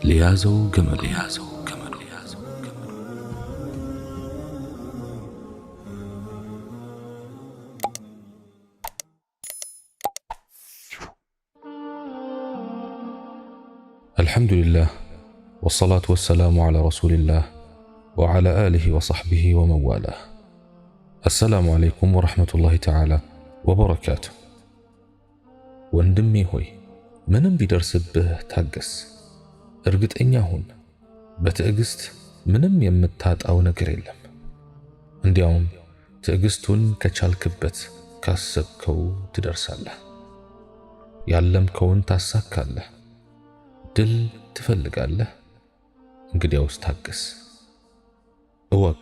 ليازو جمل الحمد لله والصلاة والسلام على رسول الله وعلى آله وصحبه ومن والاه. السلام عليكم ورحمة الله تعالى وبركاته. ወንድሜ ሆይ ምንም ቢደርስብህ ታገስ። እርግጠኛ ሁን፣ በትዕግስት ምንም የምታጣው ነገር የለም። እንዲያውም ትዕግስቱን ከቻልክበት ካሰብከው ትደርሳለህ፣ ያለምከውን ታሳካለህ። ድል ትፈልጋለህ? እንግዲያውስ ታገስ። እወቅ፣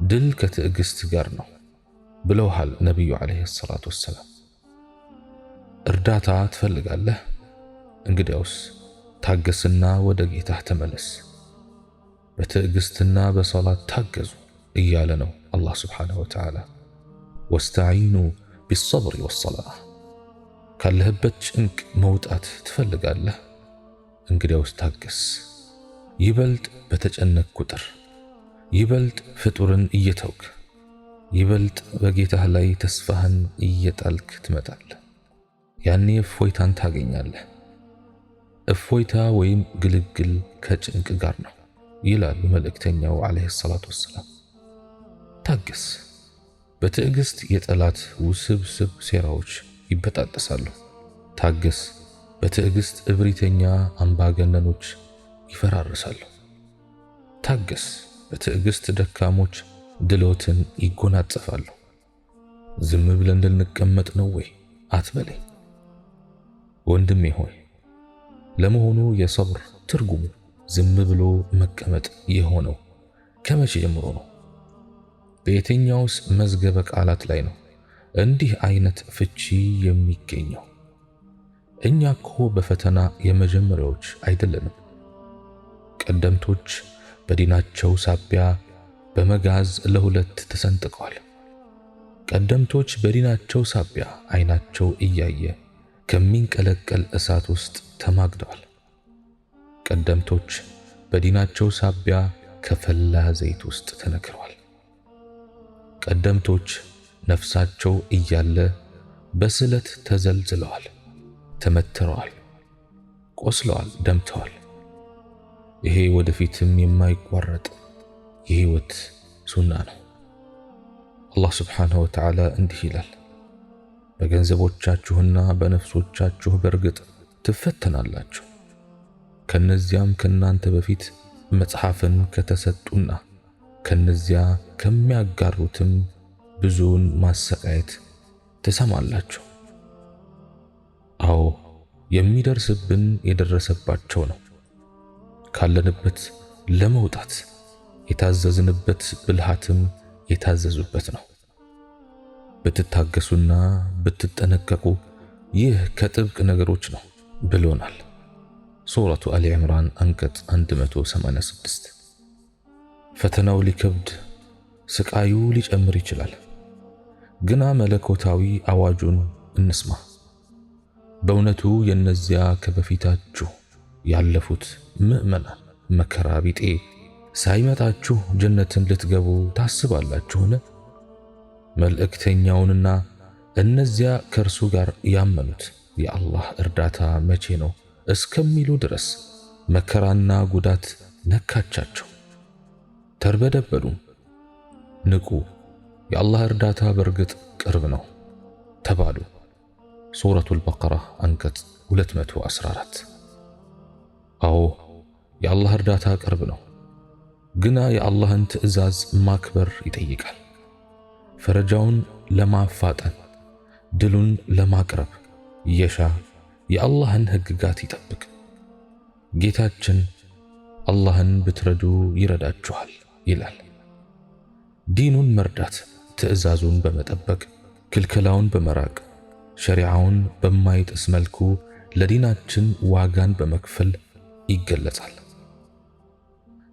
ድል ከትዕግስት ጋር ነው ብለውሃል ነቢዩ ዓለይሂ ሰላቱ ወሰላም። እርዳታ ትፈልጋለህ? እንግዲያውስ ታገስና ወደ ጌታህ ተመለስ። በትዕግስትና በሰላት ታገዙ እያለ ነው አላህ ሱብሓነሁ ወተዓላ። ወስተዒኑ ቢሰብሪ ወሰላህ። ካለህበት ጭንቅ መውጣት ትፈልጋለህ? እንግዲያውስ ታገስ። ይበልጥ በተጨነቅ ቁጥር፣ ይበልጥ ፍጡርን እየተውክ፣ ይበልጥ በጌታህ ላይ ተስፋህን እየጣልክ ትመጣለህ። ያኔ እፎይታን ታገኛለህ። እፎይታ ወይም ግልግል ከጭንቅ ጋር ነው ይላሉ መልእክተኛው ዓለይሂ ሰላቱ ወሰላም። ታገስ። በትዕግስት የጠላት ውስብስብ ሴራዎች ይበጣጠሳሉ። ታገስ። በትዕግስት እብሪተኛ አምባገነኖች ይፈራርሳሉ። ታገስ። በትዕግስት ደካሞች ድሎትን ይጎናጸፋሉ። ዝም ብለን ልንቀመጥ ነው ወይ አትበለኝ ወንድሜ ሆይ። ለመሆኑ የሰብር ትርጉሙ ዝም ብሎ መቀመጥ የሆነው ከመቼ ጀምሮ ነው? በየትኛውስ መዝገበ ቃላት ላይ ነው እንዲህ አይነት ፍቺ የሚገኘው? እኛ እኮ በፈተና የመጀመሪያዎች አይደለንም። ቀደምቶች በዲናቸው ሳቢያ በመጋዝ ለሁለት ተሰንጥቀዋል። ቀደምቶች በዲናቸው ሳቢያ አይናቸው እያየ ከሚንቀለቀል እሳት ውስጥ ተማግደዋል። ቀደምቶች በዲናቸው ሳቢያ ከፈላ ዘይት ውስጥ ተነክረዋል። ቀደምቶች ነፍሳቸው እያለ በስለት ተዘልዝለዋል፣ ተመትረዋል፣ ቆስለዋል፣ ደምተዋል። ይሄ ወደፊትም የማይቋረጥ የህይወት ሱና ነው። አላህ ሱብሓነሁ ወተዓላ እንዲህ ይላል፣ በገንዘቦቻችሁና በነፍሶቻችሁ በርግጥ ትፈተናላችሁ። ከነዚያም ከናንተ በፊት መጽሐፍን ከተሰጡና ከነዚያ ከሚያጋሩትም ብዙውን ማሰቃየት ትሰማላችሁ። አዎ የሚደርስብን የደረሰባቸው ነው። ካለንበት ለመውጣት የታዘዝንበት ብልሃትም የታዘዙበት ነው። ብትታገሱና ብትጠነቀቁ ይህ ከጥብቅ ነገሮች ነው ብሎናል። ሱረቱ አሊ ዕምራን አንቀጽ 186። ፈተናው ሊከብድ፣ ስቃዩ ሊጨምር ይችላል። ግና መለኮታዊ አዋጁን እንስማ። በእውነቱ የነዚያ ከበፊታችሁ ያለፉት ምእመናን መከራ ቢጤ ሳይመጣችሁ ጀነትን ልትገቡ ታስባላችሁን? መልእክተኛውንና እነዚያ ከእርሱ ጋር ያመኑት የአላህ እርዳታ መቼ ነው እስከሚሉ ድረስ መከራና ጉዳት ነካቻቸው። ተርበደበዱም። ንቁ፣ የአላህ እርዳታ በርግጥ ቅርብ ነው ተባሉ። ሱረቱል በቀራ አንቀጽ 214። አዎ የአላህ እርዳታ ቅርብ ነው፣ ግና የአላህን ትዕዛዝ ማክበር ይጠይቃል። ፈረጃውን ለማፋጠን ድሉን ለማቅረብ የሻ የአላህን ሕግጋት ይጠብቅ። ጌታችን አላህን ብትረዱ ይረዳችኋል ይላል። ዲኑን መርዳት ትዕዛዙን በመጠበቅ ክልከላውን በመራቅ ሸሪዓውን በማይጥስ መልኩ ለዲናችን ዋጋን በመክፈል ይገለጻል።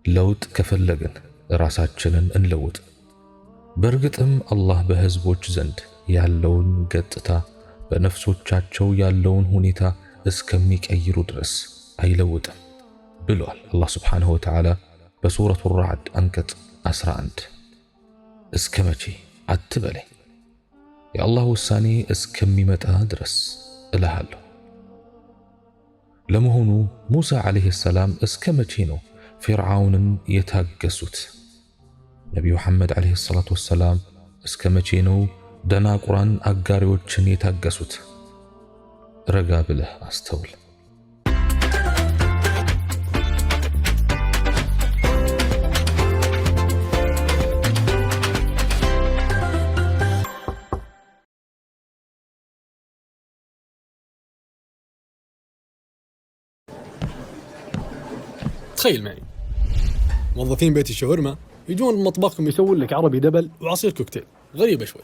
ለውጥ ከፈለግን ራሳችንን እንለውጥ። በእርግጥም አላህ በህዝቦች ዘንድ ያለውን ገጽታ በነፍሶቻቸው ያለውን ሁኔታ እስከሚቀይሩ ድረስ አይለውጥም። ብሏል አላህ ስብሓንሁ ወተዓላ በሱረቱ ራዕድ አንቀጽ 11። እስከ መቼ አትበለኝ፣ የአላህ ውሳኔ እስከሚመጣ ድረስ እልሃለሁ። ለመሆኑ ሙሳ ዓለይሂ ሰላም እስከ መቼ ነው ፊርዓውንን የታገሱት? ነቢዩ መሐመድ ዓለይሂ ሰላቱ ወሰላም እስከ መቼ ነው ደናቁራን አጋሪዎችን የታገሱት? ረጋ ብለህ አስተውል። تخيل معي موظفين بيت الشاورما يجون مطبخكم يسوون لك عربي دبل وعصير كوكتيل. غريبة شوي.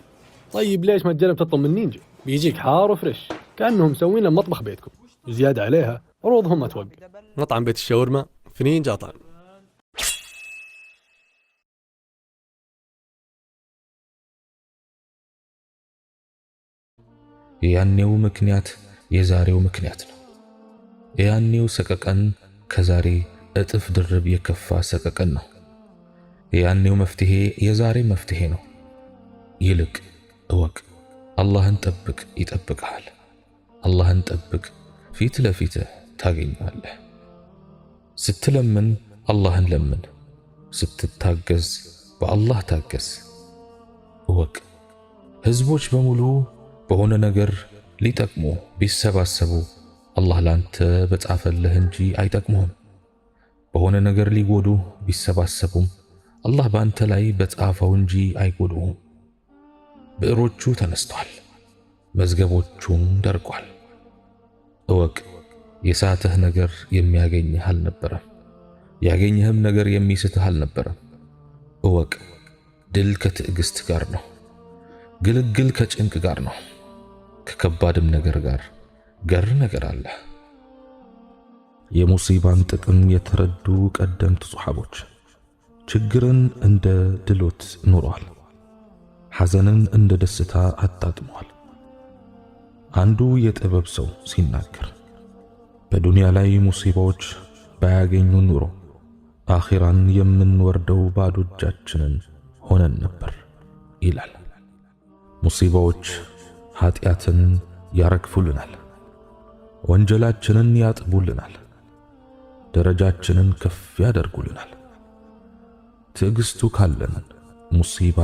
طيب ليش ما تجرب تطلب من نينجا؟ بيجيك حار وفريش كأنهم مسوين له مطبخ بيتكم، وزيادة عليها عروضهم ما توقف. مطعم بيت الشاورما في نينجا طعم. ያኔው ምክንያት የዛሬው ምክንያት ነው። ያኔው ሰቀቀን ከዛሬ እጥፍ ድርብ የከፋ ሰቀቀን ነው። ያኔው መፍትሄ የዛሬ መፍትሄ ነው። ይልቅ እወቅ፣ አላህን ጠብቅ፣ ይጠብቅሃል። አላህን ጠብቅ፣ ፊት ለፊትህ ታገኘዋለህ። ስትለምን አላህን ለምን፣ ስትታገዝ በአላህ ታገዝ። እወቅ፣ ህዝቦች በሙሉ በሆነ ነገር ሊጠቅሙ ቢሰባሰቡ አላህ ላንተ በጻፈልህ እንጂ አይጠቅሙህም። በሆነ ነገር ሊጎዱ ቢሰባሰቡም አላህ ባንተ ላይ በጻፈው እንጂ አይጎዱህም። ብዕሮቹ ተነስቷል፣ መዝገቦቹም ደርቋል። እወቅ፣ የሳተህ ነገር የሚያገኝህ አልነበረም፣ ያገኘህም ነገር የሚስትህ አልነበረም። እወቅ፣ ድል ከትዕግስት ጋር ነው፣ ግልግል ከጭንቅ ጋር ነው። ከከባድም ነገር ጋር ገር ነገር አለ። የሙሲባን ጥቅም የተረዱ ቀደምት ሱሐቦች ችግርን እንደ ድሎት ኑሯል፣ ሐዘንን እንደ ደስታ አጣጥመዋል። አንዱ የጥበብ ሰው ሲናገር በዱንያ ላይ ሙሲባዎች ባያገኙን ኑሮ አኺራን የምንወርደው ባዶ እጃችንን ሆነን ነበር ይላል። ሙሲባዎች ኃጢአትን ያረግፉልናል፣ ወንጀላችንን ያጥቡልናል፣ ደረጃችንን ከፍ ያደርጉልናል። ትዕግስቱ ካለን ሙሲባ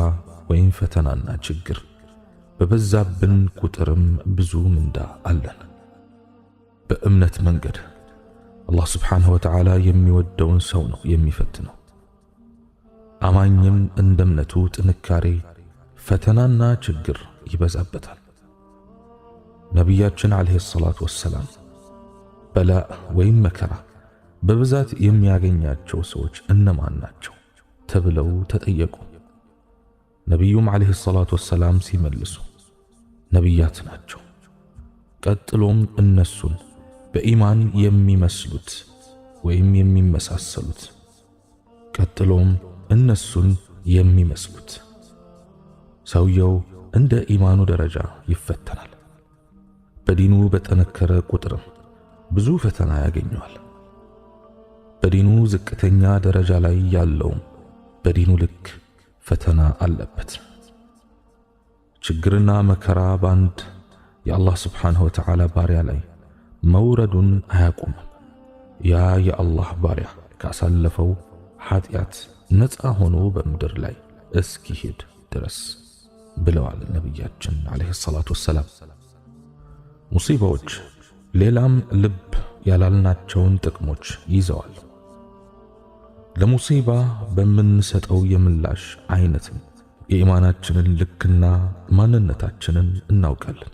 ወይም ፈተናና ችግር በበዛብን ቁጥርም ብዙ ምንዳ አለን። በእምነት መንገድ አላህ ስብሓንሁ ወተዓላ የሚወደውን ሰው ነው የሚፈትነው። አማኝም እንደ እምነቱ ጥንካሬ ፈተናና ችግር ይበዛበታል። ነቢያችን ዓለይሂ ሰላቱ ወሰላም በላእ ወይም መከራ በብዛት የሚያገኛቸው ሰዎች እነማን ናቸው ተብለው ተጠየቁ። ነቢዩም ዓለይሂ ሰላቱ ወሰላም ሲመልሱ ነቢያት ናቸው፣ ቀጥሎም እነሱን በኢማን የሚመስሉት ወይም የሚመሳሰሉት፣ ቀጥሎም እነሱን የሚመስሉት። ሰውየው እንደ ኢማኑ ደረጃ ይፈተናል። በዲኑ በጠነከረ ቁጥርም ብዙ ፈተና ያገኘዋል። በዲኑ ዝቅተኛ ደረጃ ላይ ያለውም በዲኑ ልክ ፈተና አለበት። ችግርና መከራ ባንድ የአላህ ስብሓንሁ ወተዓላ ባሪያ ላይ መውረዱን አያቁምም። ያ የአላህ ባሪያ ካሳለፈው ኃጢአት ነፃ ሆኖ በምድር ላይ እስኪሄድ ድረስ ብለዋል ነቢያችን ዓለይሂ ሰላቱ ወሰላም። ሙሲባዎች ሌላም ልብ ያላልናቸውን ጥቅሞች ይዘዋል። ለሙሲባ በምንሰጠው የምላሽ አይነትም የኢማናችንን ልክና ማንነታችንን እናውቃለን።